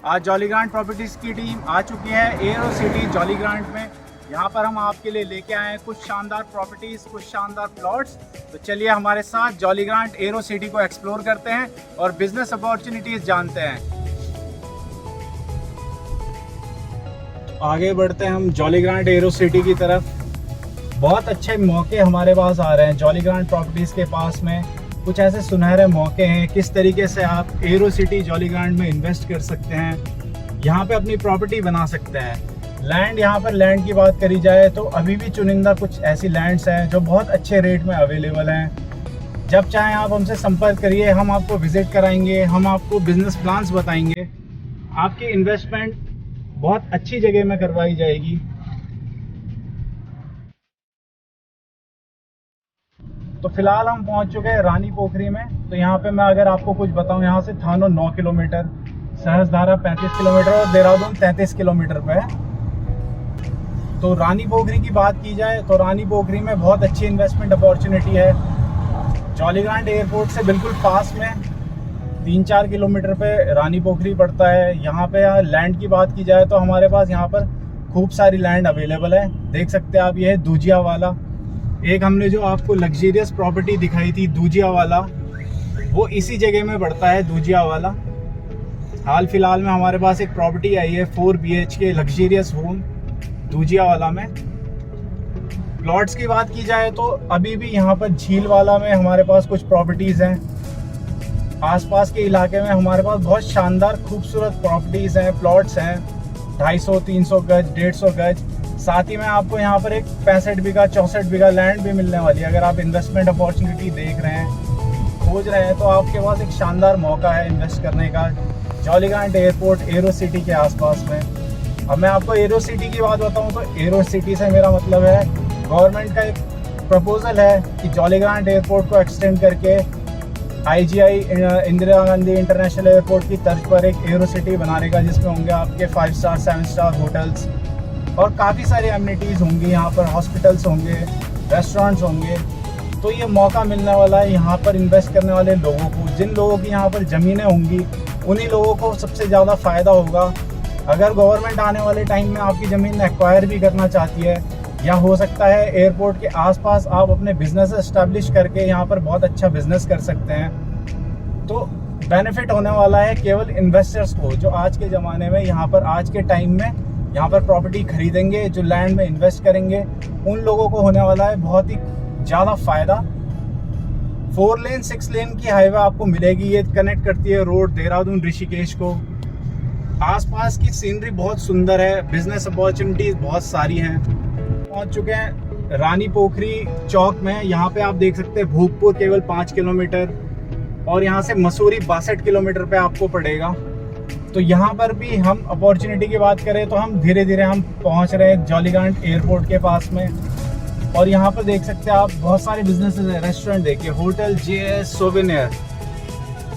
आज jolly grant properties की team आ चुकी है एरो सिटी जॉली ग्रांट में। यहाँ पर हम आपके लिए लेके आए हैं कुछ शानदार प्रॉपर्टीज़, कुछ शानदार प्लॉट्स। तो चलिए हमारे साथ जॉली ग्रांट एरो सिटी को एक्सप्लोर करते हैं और बिजनेस अपॉर्चुनिटीज़ जानते हैं। आगे बढ़ते हैं हम जॉली ग्रांट एरो सिटी की तरफ। बहुत अच्छे मौके हमारे पास आ रहे हैं जॉली ग्रांट प्रॉपर्टीज़ के पास में। कुछ ऐसे सुनहरे मौके हैं, किस तरीके से आप एरो सिटी जॉली ग्रांट में इन्वेस्ट कर सकते हैं, यहाँ पे अपनी प्रॉपर्टी बना सकते हैं। लैंड, यहाँ पर लैंड की बात करी जाए तो अभी भी चुनिंदा कुछ ऐसी लैंड्स हैं जो बहुत अच्छे रेट में अवेलेबल हैं। जब चाहें आप हमसे संपर्क करिए, हम आपको विजिट कराएंगे, हम आपको बिजनेस प्लान्स बताएंगे। आपकी इन्वेस्टमेंट बहुत अच्छी जगह में करवाई जाएगी। तो फिलहाल हम पहुंच चुके हैं रानी पोखरी में। तो यहाँ पे मैं अगर आपको कुछ बताऊं, यहाँ से थानो 9 किलोमीटर, सहस्त्रधारा 35 किलोमीटर और देहरादून 33 किलोमीटर पे है। तो रानी पोखरी की बात की जाए तो रानी पोखरी में बहुत अच्छी इन्वेस्टमेंट अपॉर्चुनिटी है। जॉली ग्रांट एयरपोर्ट से बिल्कुल पास में 3-4 किलोमीटर पे रानी पोखरी पड़ता है। यहाँ पे लैंड की बात की जाए तो हमारे पास यहाँ पर खूब सारी लैंड अवेलेबल है। देख सकते हैं आप, ये है दूजिया वाला। एक हमने जो आपको लग्जरियस प्रॉपर्टी दिखाई थी दूजिया वाला, वो इसी जगह में पड़ता है दूजिया वाला। हाल फिलहाल में हमारे पास एक प्रॉपर्टी आई है 4 BHK लग्जरियस होम दूजिया वाला में। प्लॉट्स की बात की जाए तो अभी भी यहाँ पर झील वाला में हमारे पास कुछ प्रॉपर्टीज़ हैं। आसपास के इलाके में हमारे पास बहुत शानदार खूबसूरत प्रॉपर्टीज़ हैं, प्लॉट्स हैं 250-300 गज, 150 गज। साथ ही में आपको यहाँ पर एक 65 बीघा 64 बीघा लैंड भी मिलने वाली है। अगर आप इन्वेस्टमेंट अपॉर्चुनिटी देख रहे हैं, खोज रहे हैं, तो आपके पास एक शानदार मौका है इन्वेस्ट करने का jolly grant airport arrow city के आसपास में। अब मैं आपको एरो सिटी की बात बताऊँ तो एरो सिटी से मेरा मतलब है गवर्नमेंट का एक प्रपोजल है कि जॉली ग्रांट एयरपोर्ट को एक्सटेंड करके IGI Indira Gandhi international airport की तर्ज पर एक एरो सिटी बनाने का, जिसमें होंगे आपके 5 स्टार 7 स्टार होटल्स और काफ़ी सारी एमिनिटीज़ होंगी। यहाँ पर हॉस्पिटल्स होंगे, रेस्टोरेंट्स होंगे। तो ये मौका मिलने वाला है यहाँ पर इन्वेस्ट करने वाले लोगों को। जिन लोगों की यहाँ पर ज़मीनें होंगी उन्हीं लोगों को सबसे ज़्यादा फ़ायदा होगा। अगर गवर्नमेंट आने वाले टाइम में आपकी ज़मीन एक्वायर भी करना चाहती है, या हो सकता है एयरपोर्ट के आसपास आप अपने बिजनेस एस्टेब्लिश करके यहाँ पर बहुत अच्छा बिजनेस कर सकते हैं, तो बेनिफिट होने वाला है केवल इन्वेस्टर्स को, जो आज के ज़माने में यहाँ पर आज के टाइम में यहाँ पर प्रॉपर्टी खरीदेंगे, जो लैंड में इन्वेस्ट करेंगे, उन लोगों को होने वाला है बहुत ही ज़्यादा फ़ायदा। 4 लेन 6 लेन की हाईवे आपको मिलेगी। ये कनेक्ट करती है रोड देहरादून ऋषिकेश को। आसपास की सीनरी बहुत सुंदर है, बिजनेस अपॉर्चुनिटीज़ बहुत सारी हैं। पहुँच चुके हैं रानी पोखरी चौक में। यहाँ पे आप देख सकते हैं भूखपुर केवल 5 किलोमीटर और यहाँ से मसूरी 62 किलोमीटर पे आपको पड़ेगा। तो यहाँ पर भी हम अपॉर्चुनिटी की बात करें तो हम धीरे धीरे हम पहुँच रहे हैं जॉली ग्रांट एयरपोर्ट के पास में। और यहाँ पर देख सकते हैं आप बहुत सारे बिजनेसेस हैं। रेस्टोरेंट देखिए, होटल JS सोवेनियर।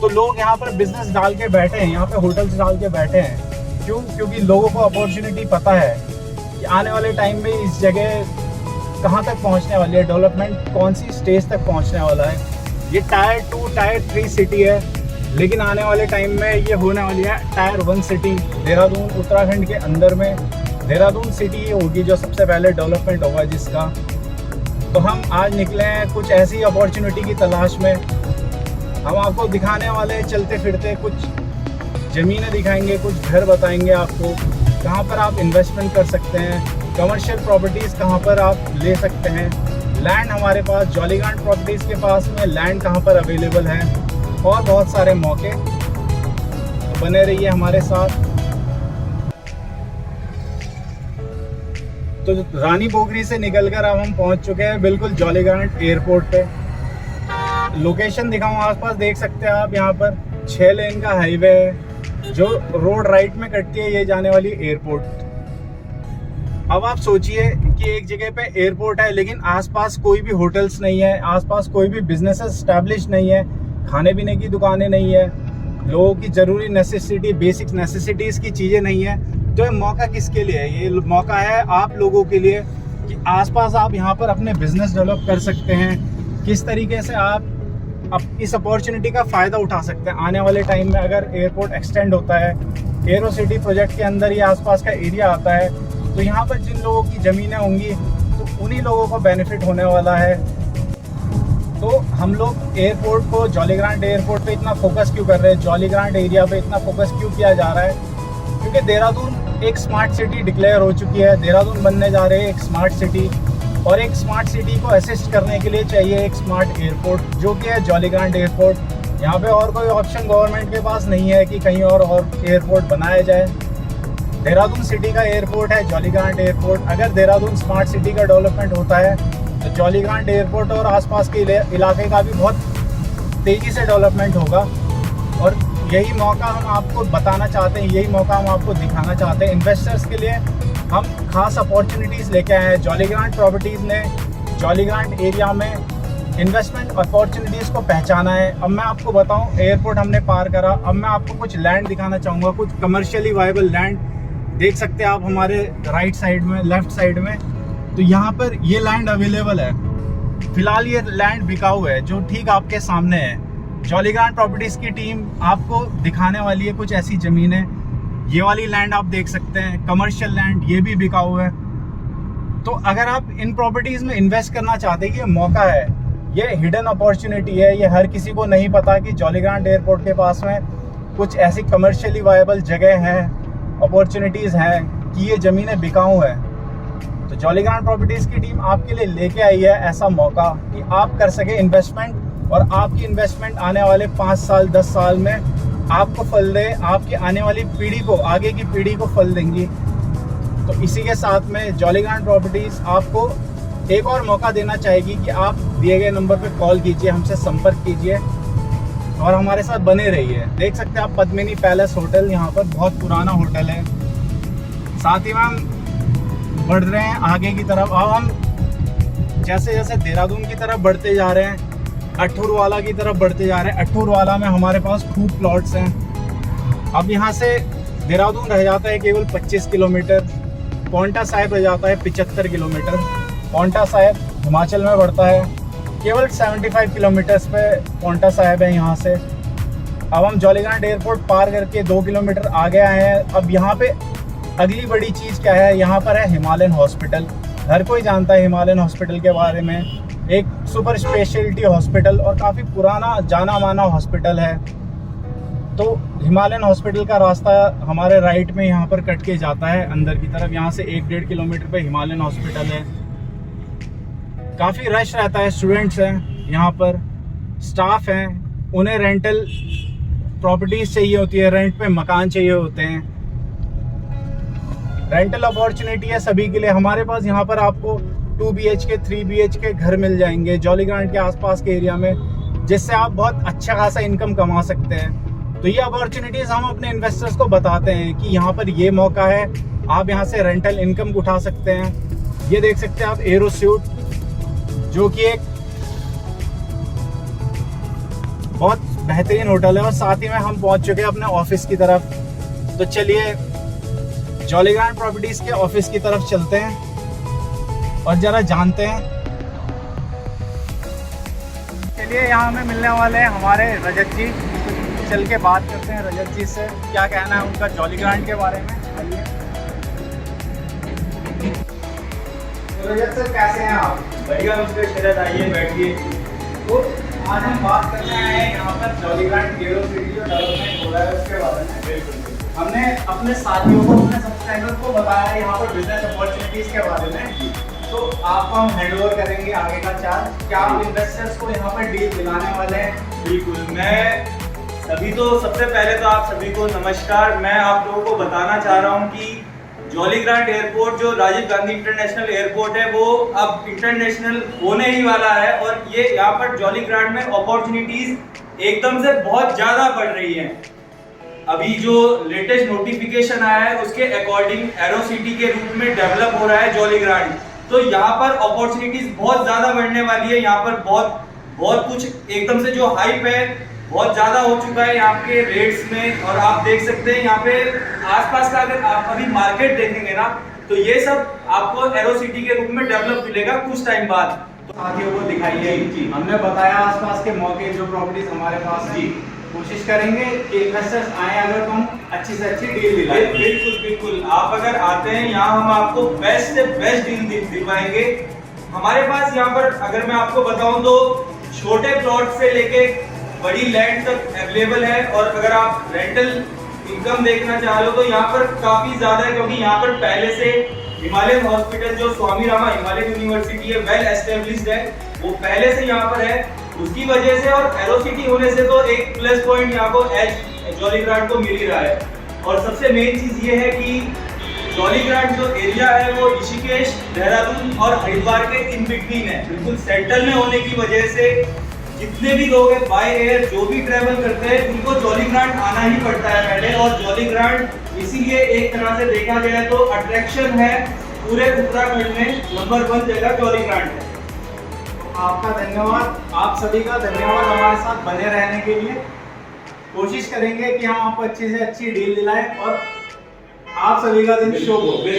तो लोग यहाँ पर बिजनेस डाल के बैठे हैं, यहाँ पे होटल्स डाल के बैठे हैं। क्यों? क्योंकि लोगों को अपॉर्चुनिटी पता है कि आने वाले टाइम में इस जगह कहाँ तक पहुँचने वाली है, डेवलपमेंट कौन सी स्टेज तक पहुँचने वाला है। ये टायर 2 टायर 3 सिटी है, लेकिन आने वाले टाइम में ये होने वाली है टायर 1 सिटी। देहरादून उत्तराखंड के अंदर में देहरादून सिटी होगी जो सबसे पहले डेवलपमेंट होगा जिसका। तो हम आज निकले हैं कुछ ऐसी अपॉर्चुनिटी की तलाश में। हम आपको दिखाने वाले हैं चलते फिरते, कुछ ज़मीनें दिखाएंगे, कुछ घर बताएंगे आपको कहाँ पर आप इन्वेस्टमेंट कर सकते हैं, कमर्शियल प्रॉपर्टीज़ कहाँ पर आप ले सकते हैं, लैंड हमारे पास जॉली ग्रांट प्रॉपर्टीज़ के पास में लैंड कहाँ पर अवेलेबल है, और बहुत सारे मौके। तो बने रहिए हमारे साथ। तो रानी पोखरी से निकलकर अब हम पहुंच चुके हैं बिल्कुल जॉली ग्रांट एयरपोर्ट पे। लोकेशन दिखाऊं, आसपास देख सकते हैं आप, यहाँ पर 6 लेन का हाईवे है जो रोड राइट में कटती है, ये जाने वाली एयरपोर्ट। अब आप सोचिए कि एक जगह पे एयरपोर्ट है लेकिन आसपास कोई भी होटल्स नहीं है, आसपास कोई भी बिजनेस एस्टैब्लिश नहीं है, खाने पीने की दुकानें नहीं है, लोगों की ज़रूरी नेसेसिटी, बेसिक नेसेसिटीज़ की चीज़ें नहीं है। तो ये मौका किसके लिए है? ये मौका है आप लोगों के लिए कि आसपास आप यहाँ पर अपने बिजनेस डेवलप कर सकते हैं। किस तरीके से आप अब इस अपॉर्चुनिटी का फ़ायदा उठा सकते हैं। आने वाले टाइम में अगर एयरपोर्ट एक्सटेंड होता है, एरो सिटी प्रोजेक्ट के अंदर ये आसपास का एरिया आता है, तो यहाँ पर जिन लोगों की ज़मीनें होंगी तो उन्हीं लोगों को बेनिफिट होने वाला है। तो हम लोग एयरपोर्ट को, जॉली ग्रांट एयरपोर्ट पे इतना फोकस क्यों कर रहे हैं, जॉली ग्रांट एरिया पे इतना फोकस क्यों किया जा रहा है? क्योंकि देहरादून एक स्मार्ट सिटी डिक्लेयर हो चुकी है। देहरादून बनने जा रहे हैं एक स्मार्ट सिटी, और एक स्मार्ट सिटी को असिस्ट करने के लिए चाहिए एक स्मार्ट एयरपोर्ट, जो कि है जॉली ग्रांट एयरपोर्ट। यहाँ पे और कोई ऑप्शन गवर्नमेंट के पास नहीं है कि कहीं और एयरपोर्ट बनाया जाए। देहरादून सिटी का एयरपोर्ट है जॉली ग्रांट एयरपोर्ट। अगर देहरादून स्मार्ट सिटी का डेवलपमेंट होता है तो जॉली ग्रांट एयरपोर्ट और आसपास के इलाके का भी बहुत तेज़ी से डेवलपमेंट होगा। और यही मौका हम आपको बताना चाहते हैं, यही मौका हम आपको दिखाना चाहते हैं। इन्वेस्टर्स के लिए हम खास अपॉर्चुनिटीज़ लेके आए हैं। जॉली ग्रांट प्रॉपर्टीज़ ने जॉली ग्रांट एरिया में इन्वेस्टमेंट अपॉर्चुनिटीज़ को पहचाना है। अब मैं आपको बताऊं, एयरपोर्ट हमने पार करा, अब मैं आपको कुछ लैंड दिखाना चाहूँगा, कुछ कमर्शियली वायबल लैंड। देख सकते हैं आप हमारे राइट साइड में, लेफ्ट साइड में, तो यहाँ पर ये लैंड अवेलेबल है। फिलहाल ये लैंड बिकाऊ है जो ठीक आपके सामने है। जॉली ग्रांट प्रॉपर्टीज़ की टीम आपको दिखाने वाली है कुछ ऐसी ज़मीनें। ये वाली लैंड आप देख सकते हैं, कमर्शियल लैंड, ये भी बिकाऊ है। तो अगर आप इन प्रॉपर्टीज़ में इन्वेस्ट करना चाहते हैं, ये मौका है, ये हिडन अपॉर्चुनिटी है। ये हर किसी को नहीं पता कि जॉली ग्रांट एयरपोर्ट के पास में कुछ ऐसी कमर्शियली वायबल जगह हैं, अपॉर्चुनिटीज़ हैं कि ये ज़मीनें बिकाऊ हैं। तो जॉली ग्रांट प्रॉपर्टीज़ की टीम आपके लिए लेके आई है ऐसा मौका कि आप कर सके इन्वेस्टमेंट, और आपकी इन्वेस्टमेंट आने वाले 5 साल 10 साल में आपको फल दे, आपकी आने वाली पीढ़ी को, आगे की पीढ़ी को फल देंगी। तो इसी के साथ में जॉली ग्रांट प्रॉपर्टीज़ आपको एक और मौका देना चाहेगी कि आप दिए गए नंबर पे कॉल कीजिए, हमसे संपर्क कीजिए और हमारे साथ बने रहिए। देख सकते हैं आप पद्मिनी पैलेस होटल, यहाँ पर बहुत पुराना होटल है। साथ ही में हम बढ़ रहे हैं आगे की तरफ। अब हम जैसे जैसे देहरादून की तरफ बढ़ते जा रहे हैं, अठूरवाला की तरफ बढ़ते जा रहे हैं। अठूरवाला में हमारे पास खूब प्लॉट्स हैं। अब यहाँ से देहरादून रह जाता है केवल 25 किलोमीटर, पांवटा साहिब रह जाता है 75 किलोमीटर। पांवटा साहिब हिमाचल में पड़ता है, केवल 75 किलोमीटर्स पे पांवटा साहिब है यहाँ से। अब हम जॉली ग्रांट एयरपोर्ट पार करके 2 किलोमीटर आगे आए हैं। अब यहाँ पे अगली बड़ी चीज़ क्या है, यहाँ पर है हिमालयन हॉस्पिटल। हर कोई जानता है हिमालयन हॉस्पिटल के बारे में। एक सुपर स्पेशलिटी हॉस्पिटल और काफ़ी पुराना जाना माना हॉस्पिटल है। तो हिमालयन हॉस्पिटल का रास्ता हमारे राइट में यहाँ पर कट के जाता है अंदर की तरफ। यहाँ से 1-1.5 किलोमीटर पे हिमालयन हॉस्पिटल है। काफ़ी रश रहता है, स्टूडेंट्स हैं यहाँ पर, स्टाफ हैं, उन्हें रेंटल प्रॉपर्टीज़ चाहिए होती है, रेंट पे मकान चाहिए होते हैं। रेंटल अपॉर्चुनिटी है सभी के लिए। हमारे पास यहाँ पर आपको 2 BHK 3 BHK घर मिल जाएंगे जॉली ग्रांट के आसपास के एरिया में, जिससे आप बहुत अच्छा खासा इनकम कमा सकते हैं। तो ये अपॉर्चुनिटीज़ हम अपने इन्वेस्टर्स को बताते हैं कि यहाँ पर ये मौका है, आप यहाँ से रेंटल इनकम उठा सकते हैं। ये देख सकते हैं आप एरो सूट, जो कि एक बहुत बेहतरीन होटल है। और साथ ही में हम पहुँच चुके हैं अपने ऑफिस की तरफ। तो चलिए जॉली ग्रांट प्रॉपर्टीज़ के ऑफिस की तरफ चलते हैं और ज़रा जानते हैं। चलिए यहाँ हमें मिलने वाले हैं हमारे रजत जी, चल के बात करते हैं रजत जी से, क्या कहना है उनका जॉली ग्रांट के बारे में। चलिए तो रजत सर कैसे हैं आप? बढ़िया मिस्टर शरद, आइए बैठिए। तो आज हम बात करने आए हैं यहाँ पर जॉली ग्रांट एरो सिटी जो डेवलपमेंट हो रहा है उसके बारे में। बिल्कुल हमने अपने साथियों को, अपने सब्सक्राइबर को बताया है यहाँ पर बिजनेस अपॉर्चुनिटीज़ के बारे में। तो आपको हम हैंडओवर करेंगे आगे का चार्ज। क्या आप इन्वेस्टर्स को यहाँ पर डील दिलाने वाले हैं? बिल्कुल। मैं सबसे पहले तो आप सभी को नमस्कार। मैं आप लोगों को बताना चाह रहा हूँ कि जॉली ग्रांट एयरपोर्ट जो राजीव गांधी इंटरनेशनल एयरपोर्ट है वो अब इंटरनेशनल होने ही वाला है, और ये यहाँ पर जॉली ग्रांट में अपॉर्चुनिटीज एकदम से बहुत ज़्यादा बढ़ रही हैं। अभी जो लेटेस्ट नोटिफिकेशन आया है उसके अकॉर्डिंग एरो सिटी के रूप में डेवलप हो रहा है जॉली ग्रांट। तो यहाँ पर अपॉर्चुनिटीज बहुत ज्यादा बढ़ने वाली है। यहाँ पर बहुत कुछ एकदम से जो हाइप है बहुत ज्यादा हो चुका है यहाँ के रेट्स में। और आप देख सकते हैं यहाँ पे आसपास का अगर आप अभी मार्केट देखेंगे ना, तो ये सब आपको एरो सिटी के रूप में डेवलप मिलेगा कुछ टाइम बाद। साथियों को दिखाइए। जी। हमने बताया आसपास के मौके जो प्रॉपर्टीज हमारे पास हैं, कोशिश करेंगे कि इन्वेस्टर्स आए अगर तो हम अच्छी से अच्छी डील दिलाएं। बिल्कुल बिल्कुल, आप अगर आते हैं यहाँ हम आपको बेस्ट से बेस्ट डील दिलवाएंगे। हमारे पास यहाँ पर अगर मैं आपको बताऊं तो छोटे प्लॉट से लेके बड़ी लैंड तक अवेलेबल है, और अगर आप रेंटल इनकम देखना चाह रहे हो तो यहाँ पर काफी ज्यादा है, क्योंकि यहाँ पर पहले से हिमालयन हॉस्पिटल जो स्वामी रामा हिमालयन यूनिवर्सिटी है, वेल एस्टेब्लिश्ड है, वो पहले से यहाँ पर है। उसकी वजह से और एरोसिटी होने से तो एक प्लस पॉइंट यहाँ को जॉली ग्रांट को मिल ही रहा है। और सबसे मेन चीज ये है कि जॉली ग्रांट जो एरिया है वो ऋषिकेश, देहरादून और हरिद्वार के इन बिटवीन है, बिल्कुल सेंटर में होने की वजह से जितने भी लोग हैं बाय एयर जो भी ट्रेवल करते हैं उनको जॉली ग्रांट आना ही पड़ता है पहले। और जॉली ग्रांट इसीलिए एक तरह से देखा जाए तो अट्रैक्शन है, पूरे उत्तराखंड में नंबर 1 जगह जॉली ग्रांट है। आपका धन्यवाद, आप सभी का धन्यवाद हमारे साथ बने रहने के लिए। कोशिश करेंगे कि हम आपको अच्छी से अच्छी डील दिलाएं और आप सभी का दिन शुभ हो।